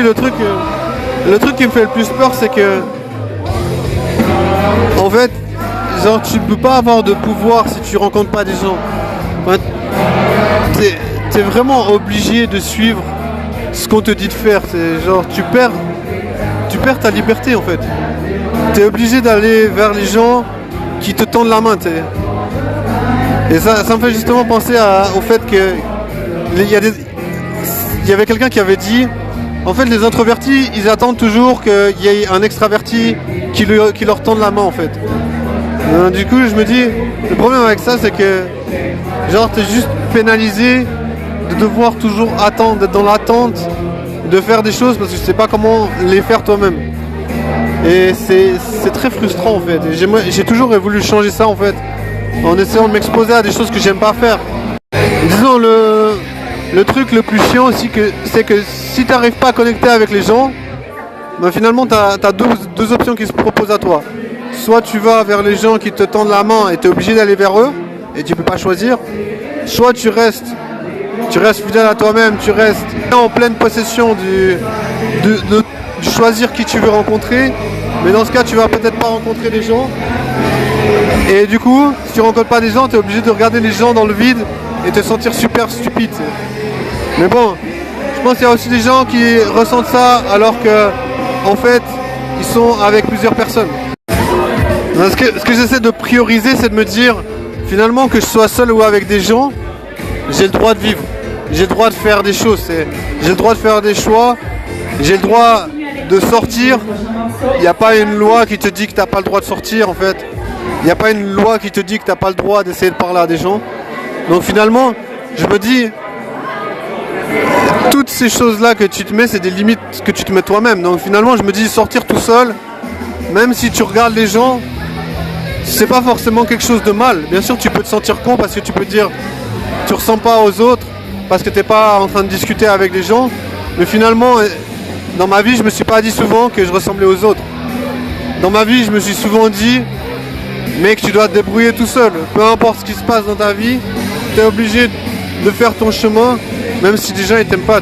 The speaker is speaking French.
le truc qui me fait le plus peur, c'est que, en fait, genre, tu peux pas avoir de pouvoir si tu rencontres pas des gens. Enfin, t'es vraiment obligé de suivre ce qu'on te dit de faire. C'est genre, tu perds ta liberté, en fait. T'es obligé d'aller vers les gens qui te tendent la main, t'sais. Et ça me fait justement penser au fait que il y avait quelqu'un qui avait dit, en fait, les introvertis, ils attendent toujours qu'il y ait un extraverti qui leur tende la main, en fait. Du coup, je me dis, le problème avec ça, c'est que, genre, t'es juste pénalisé de devoir toujours attendre, d'être dans l'attente, de faire des choses parce que tu sais pas comment les faire toi-même. Et c'est très frustrant, en fait. Et j'ai toujours voulu changer ça, en fait, en essayant de m'exposer à des choses que j'aime pas faire. Disons, le truc le plus chiant aussi, c'est que si tu n'arrives pas à connecter avec les gens, ben finalement tu as deux options qui se proposent à toi. Soit tu vas vers les gens qui te tendent la main et tu es obligé d'aller vers eux et tu peux pas choisir. Soit tu restes fidèle à toi-même, tu restes en pleine possession de choisir qui tu veux rencontrer. Mais dans ce cas, tu vas peut-être pas rencontrer des gens. Et du coup, si tu rencontres pas des gens, tu es obligé de regarder les gens dans le vide et te sentir super stupide. Mais bon, je pense qu'il y a aussi des gens qui ressentent ça alors que, en fait, ils sont avec plusieurs personnes. Ce que j'essaie de prioriser, c'est de me dire, finalement, que je sois seul ou avec des gens, j'ai le droit de vivre. J'ai le droit de faire des choses. J'ai le droit de faire des choix. J'ai le droit de sortir. Il n'y a pas une loi qui te dit que tu n'as pas le droit de sortir, en fait. Il n'y a pas une loi qui te dit que tu n'as pas le droit d'essayer de parler à des gens. Donc finalement, je me dis, toutes ces choses-là que tu te mets, c'est des limites que tu te mets toi-même. Donc finalement, je me dis, sortir tout seul, même si tu regardes les gens, c'est pas forcément quelque chose de mal. Bien sûr, tu peux te sentir con parce que tu peux te dire, tu ressens pas aux autres, parce que t'es pas en train de discuter avec les gens. Mais finalement, dans ma vie, je me suis pas dit souvent que je ressemblais aux autres. Dans ma vie, je me suis souvent dit, mec, tu dois te débrouiller tout seul. Peu importe ce qui se passe dans ta vie, tu es obligé de faire ton chemin, même si des gens ils t'aiment pas.